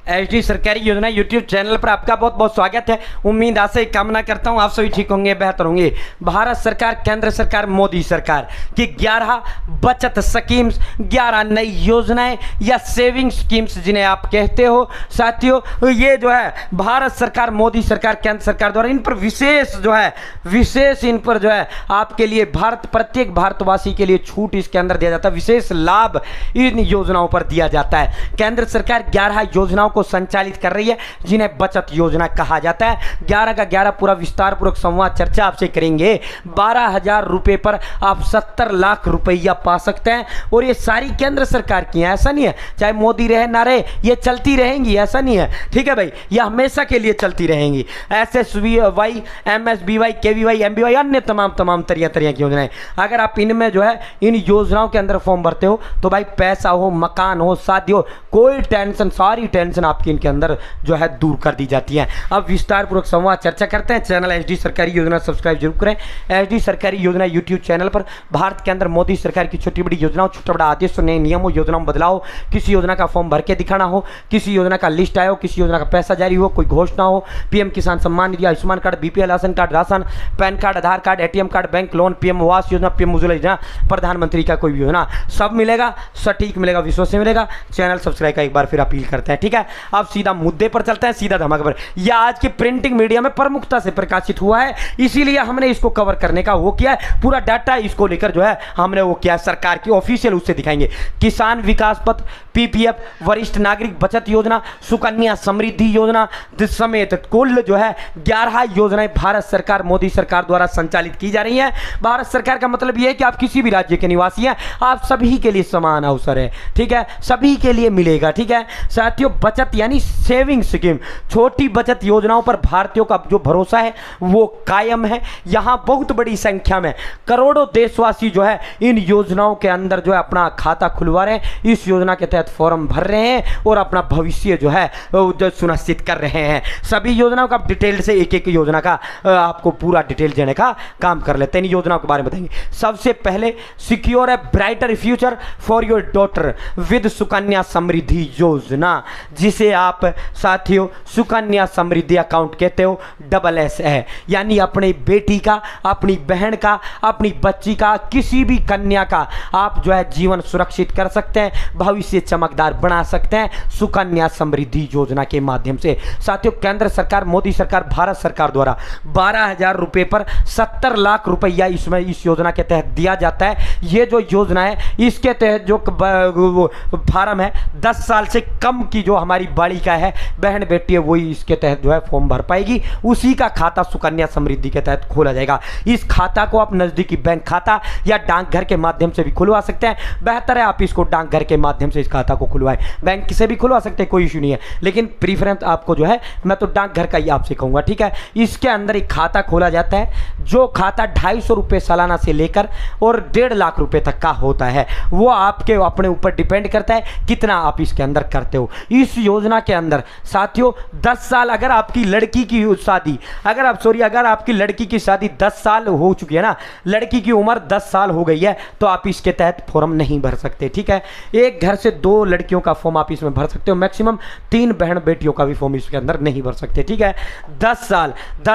HD सरकारी योजना YouTube channel पर आपका बहुत बहुत स्वागत है। उम्मीद आशा ही कामना करता हूं आप सभी ठीक होंगे, बेहतर होंगे। भारत सरकार, केंद्र सरकार, मोदी सरकार की 11 बचत स्कीम्स, 11 नई योजनाएं या सेविंग स्कीम्स जिन्हें आप कहते हो साथियों, ये जो है भारत सरकार, मोदी सरकार, केंद्र सरकार द्वारा इन पर विशेष इन पर जो है आपके लिए प्रत्येक भारतवासी के लिए छूट इसके अंदर दिया जाता है, विशेष लाभ इन योजनाओं पर दिया जाता है। केंद्र सरकार 11 योजनाओं को संचालित कर रही है जिन्हें बचत योजना कहा जाता है। 11 का 11 पूरा विस्तार पूर्वक संवाद चर्चा आपसे करेंगे। 12,000 रुपए पर आप 70 लाख रुपया पा सकते हैं और ये सारी केंद्र सरकार की है, ऐसा नहीं है चाहे मोदी रहे ना रहे ये चलती रहेंगी, ऐसा नहीं है, ठीक है भाई, ये हमेशा के लिए चलती रहेंगी। SSBY, MSBY, KVY, MBY, अन्य तमाम तरह की योजनाएं, अगर आप इनमें जो है इन योजनाओं के अंदर फॉर्म भरते हो तो भाई पैसा हो, मकान हो, शादी हो, कोई टेंशन, सारी टेंशन आपकी इनके अंदर जो है दूर कर दी जाती है। अब विस्तार पूर्वक संवाद चर्चा करते हैं। चैनल एचडी सरकारी योजना सब्सक्राइब जरूर करें। एचडी सरकारी योजना यूट्यूब चैनल पर भारत के अंदर मोदी सरकार की छोटी बड़ी योजनाओं, छोटा बड़ा आदेश, नए नियमों, योजनाओं में बदलाव, किसी योजना का फॉर्म भर के दिखाना हो, किसी योजना का लिस्ट आया हो, किसी योजना का पैसा जारी हो, कोई घोषणा हो, PM Kisan Samman Nidhi, Ayushman card, BPL ration card, ration, PAN card, Aadhaar card, ATM card, bank loan, PM Awas Yojana, PM Ujjwala योजना, प्रधानमंत्री का कोई योजना, सब मिलेगा, सटीक मिलेगा, विश्वास से मिलेगा। चैनल सब्सक्राइब का एक बार फिर अपील करते हैं, ठीक है। अब सीधा मुद्दे पर चलते हैं, सीधा धमाके पर। यह आज के प्रिंटिंग मीडिया में प्रमुखता से प्रकाशित हुआ है, इसीलिए हमने इसको कवर करने का वो किया है। पूरा डाटा इसको लेकर जो है हमने वो किया, सरकार की ऑफिशियल उससे दिखाएंगे। किसान विकास पत्र, पीपीएफ, वरिष्ठ नागरिक बचत योजना, सुकन्या समृद्धि योजना समेत कुल जो है 11 योजनाएं भारत सरकार, मोदी सरकार द्वारा संचालित की जा रही हैं। भारत सरकार का मतलब यह है कि आप किसी भी राज्य के निवासी हैं, आप सभी के लिए समान अवसर है, ठीक है, सभी के लिए मिलेगा, ठीक है साथियों। बचत यानी सेविंग स्कीम, छोटी बचत योजनाओं पर भारतीयों का जो भरोसा है वो कायम है। यहां बहुत बड़ी संख्या में करोड़ों देशवासी जो है इन योजनाओं के अंदर जो है अपना खाता खुलवा रहे हैं, इस योजना के तहत फॉर्म भर रहे हैं और अपना भविष्य जो है जो सुनिश्चित कर रहे हैं। सभी योजनाओं का डिटेल से एक योजना का आपको पूरा डिटेल देने का काम कर लेते हैं। इन योजनाओं के बारे में बताएंगे। सबसे पहले secure a brighter future for your daughter with Sukanya Samriddhi Yojana, जिसे आप साथियों सुकन्या समृद्धि अकाउंट कहते हो, SS है, यानी अपनी बेटी का, अपनी बहन का, अपनी बच्ची का, किसी भी कन्या का आप जो है जीवन सुरक्षित कर सकते हैं, भविष्य चमकदार बना सकते हैं सुकन्या समृद्धि योजना के माध्यम से। साथियों केंद्र सरकार, मोदी सरकार, भारत सरकार द्वारा 12,000 रुपए पर 70 लाख रुपया इसमें इस योजना के तहत दिया जाता है। ये जो योजना है इसके तहत जो फार्म है 10 साल से कम की जो हमारी बालिका है, बहन बेटी है, वही इसके तहत जो है फॉर्म भर पाएगी। उसी का खाता सुकन्या समृद्धि के तहत खोला जाएगा। इस खाता को आप नजदीकी बैंक खाता या डाकघर के माध्यम से भी खुलवा सकते हैं। बेहतर है आप इसको डाकघर के माध्यम से इस खाता को खुलवाएं, बैंक से भी खुलवा सकते हैं, कोई इशू नहीं है, लेकिन प्रीफरेंस आपको जो है मैं तो डाकघर का ही आपसे कहूंगा, ठीक है। इसके अंदर एक खाता खोला जाता है, जो खाता 250 रुपये सालाना से लेकर और 1.5 लाख रुपए तक का होता है। वो आपके अपने ऊपर डिपेंड करता है कितना आप इसके अंदर करते हो। इस योजना के अंदर साथियों 10 साल, अगर आपकी लड़की की शादी, अगर आपकी लड़की की शादी 10 साल हो चुकी है ना, लड़की की उम्र 10 साल हो गई है, तो आप इसके तहत फॉर्म नहीं भर सकते, ठीक है। एक घर से 2 लड़कियों का फॉर्म आप इसमें भर सकते हो, मैक्सिमम 3 बहन बेटियों का भी फॉर्म इसके अंदर नहीं भर सकते, ठीक है। 10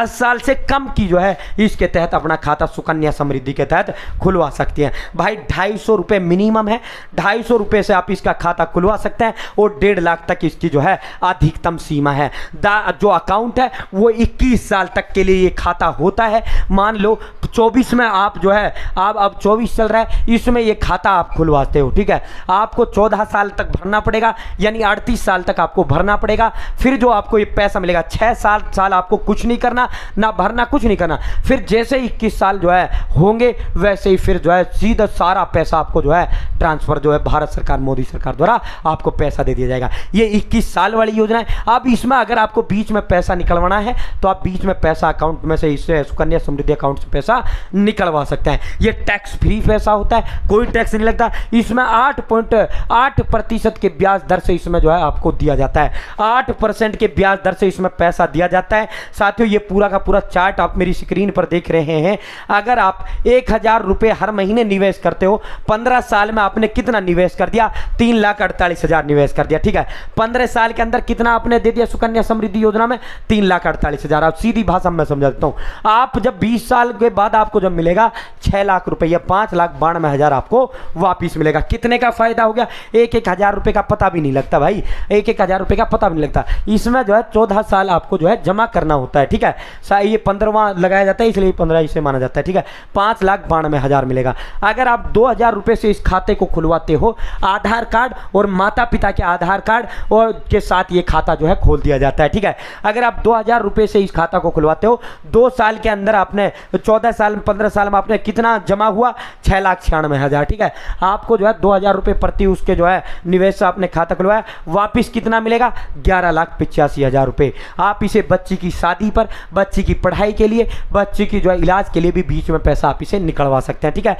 साल से कम की जो है इसके तहत अपना खाता सुकन्या समृद्धि के तहत खुलवा सकते हैं। भाई 250 रुपये मिनिमम है, 250 रुपये से आप इसका खाता खुलवा सकते हैं और 1.5 लाख तक इसकी जो है अधिकतम सीमा है। जो अकाउंट है वो 21 साल तक के लिए ये खाता होता है। मान लो 24 में आप जो है अब 24 चल रहा है, इसमें ये खाता आप खुलवाते हो, ठीक है। आपको 14 साल तक भरना पड़ेगा, यानी 38 साल तक आपको भरना पड़ेगा। फिर जो आपको ये पैसा मिलेगा 6 साल आपको कुछ नहीं करना, ना भरना, कुछ नहीं करना। फिर जैसे 21 साल जो है होंगे वैसे ही फिर जो है सीधा सारा पैसा आपको जो है ट्रांसफर जो है भारत सरकार, मोदी सरकार द्वारा आपको पैसा दे दिया जाएगा। ये 21 साल वाली योजना है। अब इसमें अगर आपको बीच में पैसा निकलवाना है तो आप बीच में पैसा अकाउंट में से, इससे सुकन्या समृद्धि अकाउंट से पैसा निकलवा सकते हैं। ये टैक्स फ्री पैसा होता है, कोई टैक्स नहीं लगता। इसमें 8.8% के ब्याज दर से इसमें जो है आपको दिया जाता है, 8% के ब्याज दर से इसमें पैसा दिया जाता है। साथियों ये पूरा का पूरा चार्ट आप मेरी स्क्रीन पर देख रहे हैं। अगर आप 1,000 रुपये हर महीने निवेश करते हो, 15 साल में आपने कितना निवेश कर दिया? 3,48,000 निवेश कर दिया, ठीक है। 15 15 साल के अंदर कितना आपने दे दिया सुकन्या समृद्धि योजना में? 3,48,000। आप सीधी भाषा में समझा देता हूं, आप जब 20 साल के बाद आपको जब मिलेगा 6 लाख रुपया, 5,92,000 आपको वापिस मिलेगा। कितने का फायदा हो गया? 1,000 रुपए का पता भी नहीं लगता भाई, 1,000 रुपए का पता भी नहीं लगता। इसमें जो है 14 साल आपको जो है जमा करना होता है, ठीक है। ये 15वां लगाया जाता है, इसलिए 15 इसे माना जाता है, ठीक है। 5,92,000 मिलेगा। अगर आप 2,000 रुपए से इस खाते को खुलवाते हो, आधार कार्ड और माता पिता के आधार कार्ड और के साथ ये खाता जो है खोल दिया जाता है, ठीक है। अगर आप 2,000 रुपए से इस खाता को खुलवाते हो, 2 साल के अंदर आपने 14 साल 15 साल में आपने कितना जमा हुआ? 6,96,000, ठीक है। आपको जो है 2,000 रुपए प्रति उसके जो है निवेश से आपने खाता खुलवाया, वापिस कितना मिलेगा? 11,85,000 रुपए। आप इसे बच्ची की शादी पर, बच्ची की पढ़ाई के लिए, बच्ची की जो है इलाज के लिए भी बीच में पैसा आप इसे निकलवा सकते हैं, ठीक है।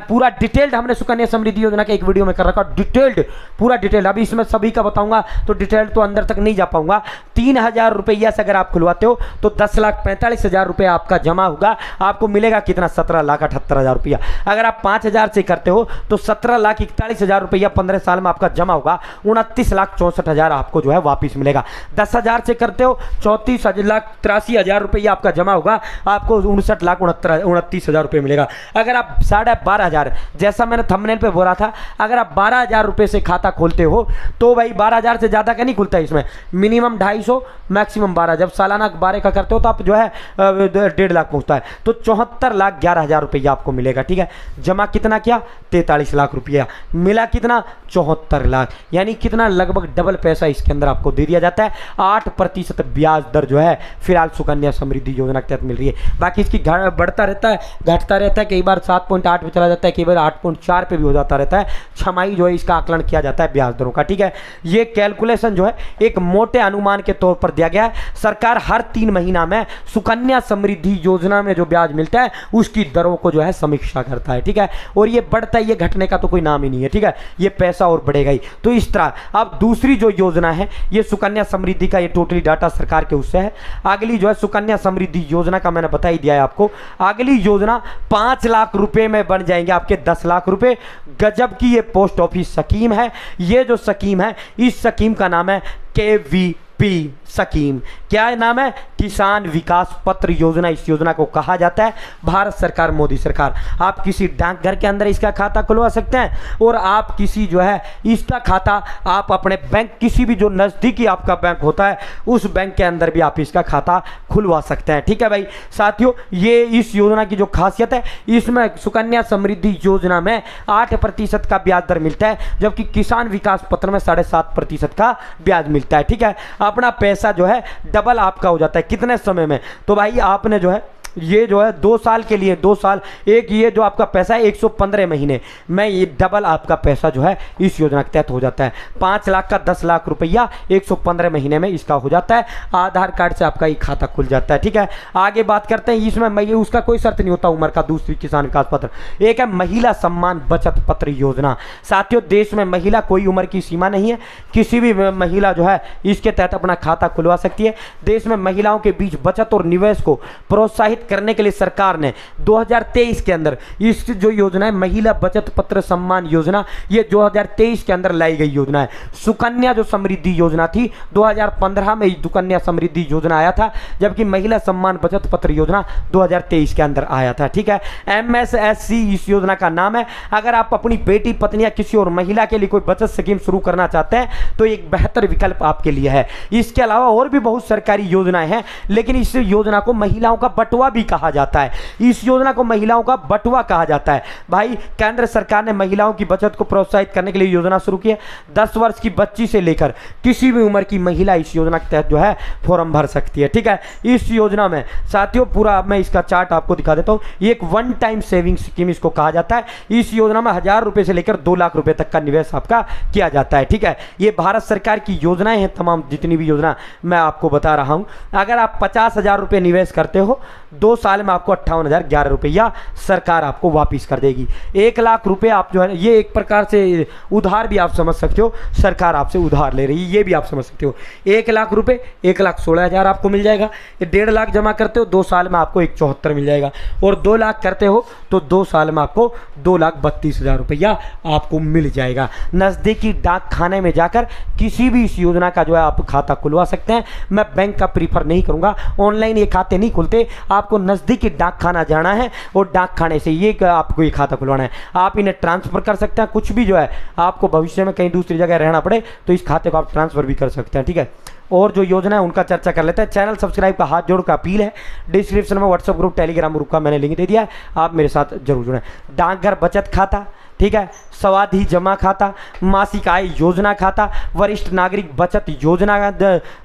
पूरा डिटेल्ड हमने सुकन्या समृद्धि योजना के एक वीडियो में कर रखा, डिटेल्ड, पूरा डिटेल्ड। अभी इसमें सभी का बताऊंगा तो डिटेल्ड तो अंदर तक नहीं जा पाऊंगा। 3,000 रुपया से अगर आप खुलवाते हो तो 10,45,000 रुपया आपका जमा होगा। आपको मिलेगा कितना? 17,78,000 रुपया। अगर आप 5,000 से करते हो तो 17,41,000 रुपया 15 साल में आपका जमा होगा। 29,64,000 आपको जो है वापिस मिलेगा। 10,000 से करते हो 34,83,000 रुपया आपका जमा होगा, आपको 59,29,000 रुपये मिलेगा। अगर आप 12,500, जैसा मैंने थंबनेल पे बोला था, अगर आप 12,000 रुपये से खाता खोलते हो तो भाई 12,000 से ज़्यादा का नहीं खुलता है, इसमें मिनिमम 250, मैक्सिमम 12। जब सालाना 12 का करते हो तो आप जो है 1.5 लाख पहुँचता है, तो 74,11,000 रुपया आपको मिलेगा, ठीक है। जमा कितना किया? 43 लाख रुपया। मिला कितना? 74 लाख। यानी कितना? लगभग डबल पैसा इसके अंदर आपको दे दिया जाता है। 8% ब्याज दर जो है फिलहाल सुकन्या समृद्धि योजना के तहत मिल रही है। बाकी इसकी बढ़ता रहता है, घटता रहता है, कई बार 7.8 पे चला जाता है, कई बार 8.4 पे भी हो जाता रहता है। छमाही जो है इसका आकलन किया जाता है ब्याज दरों का, ठीक है। ये कैलकुलेशन जो है एक मोटे अनुमान के तौर पर दिया गया है। सरकार हर 3 महीना में सुकन्या समृद्धि योजना में जो ब्याज मिलता है उसकी दरों को जो है समीक्षा करता है, ठीक है। और ये बढ़ता है, ये घटने का तो कोई नाम ही नहीं है, ठीक है। ये पैसा और बढ़ेगा ही। तो इस तरह अब दूसरी जो योजना है ये सुकन्या समृद्धि का, ये टोटली डाटा सरकार के उससे है। अगली जो है सुकन्या समृद्धि योजना का मैंने बता ही दिया है आपको। अगली योजना 5 लाख रुपए में बन जाएंगे आपके 10 लाख रुपए। गजब की ये पोस्ट ऑफिस स्कीम है। ये जो स्कीम है, इस स्कीम का नाम है KVP स्कीम। क्या नाम है? किसान विकास पत्र योजना। इस योजना को कहा जाता है भारत सरकार, मोदी सरकार। आप किसी डाकघर के अंदर इसका खाता खुलवा सकते हैं और आप किसी जो है इसका खाता आप अपने बैंक, किसी भी जो नज़दीकी आपका बैंक होता है उस बैंक के अंदर भी आप इसका खाता खुलवा सकते हैं, ठीक है भाई। साथियों, ये इस योजना की जो खासियत है, इसमें सुकन्या समृद्धि योजना में 8% का ब्याज दर मिलता है, जबकि किसान विकास पत्र में 7.5% का ब्याज मिलता है, ठीक है। अपना पैसा जो है डबल आपका हो जाता है। कितने समय में? तो भाई आपने जो है ये जो है 2 साल के लिए, 2 साल, एक ये जो आपका पैसा है 115 महीने में ये डबल आपका पैसा जो है इस योजना के तहत हो जाता है। 5 लाख का 10 लाख रुपया 115 महीने में इसका हो जाता है। आधार कार्ड से आपका ये खाता खुल जाता है, ठीक है। आगे बात करते हैं, इसमें उसका कोई शर्त नहीं होता उम्र का। दूसरी किसान विकास पत्र, एक है महिला सम्मान बचत पत्र योजना। साथियों, देश में महिला कोई उम्र की सीमा नहीं है, किसी भी महिला जो है इसके तहत अपना खाता खुलवा सकती है। देश में महिलाओं के बीच बचत और निवेश को प्रोत्साहित करने के लिए सरकार ने 2023 के अंदर इस जो योजना है महिला बचत पत्र सम्मान योजना, ये 2023 के अंदर लाई गई योजना है। सुकन्या जो समृद्धि योजना थी 2015 में सुकन्या समृद्धि योजना आया था, जबकि महिला सम्मान बचत पत्र योजना 2023 के अंदर आया था, ठीक है। MSSC इस योजना का नाम है। अगर आप अपनी बेटी, पत्नी या किसी और महिला के लिए कोई बचत स्कीम शुरू करना चाहते हैं तो एक बेहतर विकल्प आपके लिए है। इसके अलावा और भी बहुत सरकारी योजनाएं हैं, लेकिन इस योजना को महिलाओं का बटुआ भी कहा जाता है। इस योजना को महिलाओं का बटुआ कहा जाता है। भाई, केंद्र सरकार ने महिलाओं की बचत को प्रोत्साहित करने के लिए योजना शुरू की है। 10 वर्ष की बच्ची से लेकर किसी भी उम्र की महिला इस योजना के तहत जो है फॉर्म भर सकती है, ठीक है। इस योजना में साथियों पूरा मैं इसका चार्ट आपको दिखा देता हूं। ये एक वन टाइम सेविंग स्कीम इसको कहा जाता है। इस योजना में 1,000 रुपए से लेकर 2 लाख रुपए तक का निवेश आपका किया जाता है, ठीक है। ये भारत सरकार की योजनाएं हैं, तमाम जितनी भी योजना मैं आपको बता रहा हूं। अगर आप 50,000 रुपए निवेश करते हो 2 साल में आपको 58,011 रुपया सरकार आपको वापिस कर देगी। 1 लाख रुपए आप जो है ये एक प्रकार से उधार भी आप समझ सकते हो, सरकार आपसे उधार ले रही है, ये भी आप समझ सकते हो। 1 लाख रुपए 1,16,000 आपको मिल जाएगा। 1.5 लाख जमा करते हो 2 साल में आपको 174 मिल जाएगा, और 2 लाख करते हो तो 2 साल में आपको 2,32,000 रुपया आपको मिल जाएगा। नज़दीकी डाक खाने में जाकर किसी भी इस योजना का जो है आप खाता खुलवा सकते हैं। मैं बैंक का प्रीफर नहीं करूंगा, ऑनलाइन ये खाते नहीं खुलते, आपको नज़दीकी डाक खाना जाना है और डाक खाने से ये आपको ये खाता खुलवाना है। आप इन्हें ट्रांसफ़र कर सकते हैं, कुछ भी जो है आपको भविष्य में कहीं दूसरी जगह रहना पड़े तो इस खाते को आप ट्रांसफ़र भी कर सकते हैं, ठीक है। और जो योजना है उनका चर्चा कर लेते हैं। चैनल सब्सक्राइब का हाथ जोड़ का अपील है। डिस्क्रिप्शन में व्हाट्सएप ग्रुप, टेलीग्राम ग्रुप का मैंने लिंक दे दिया है, आप मेरे साथ जरूर जुड़ें। डाकघर बचत खाता, ठीक है, स्वाधि जमा खाता, मासिक आय योजना खाता, वरिष्ठ नागरिक बचत योजना,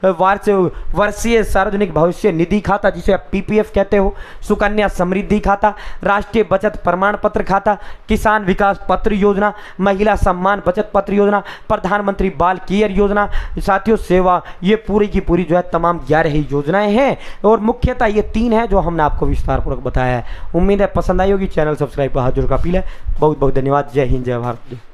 वर्षीय सार्वजनिक भविष्य निधि खाता जिसे आप पीपीएफ कहते हो, सुकन्या समृद्धि खाता, राष्ट्रीय बचत प्रमाण पत्र खाता, किसान विकास पत्र योजना, महिला सम्मान बचत पत्र योजना, प्रधानमंत्री बाल केयर योजना। साथियों सेवा, ये पूरी की पूरी जो है तमाम 11 ही योजनाएं हैं, और मुख्यतः ये 3 है जो हमने आपको विस्तारपूर्वक बताया है। उम्मीद है पसंद आई होगी। चैनल सब्सक्राइब का हाथ जोड़ का अपील है। बहुत बहुत धन्यवाद। जय हिंद, जय भारत।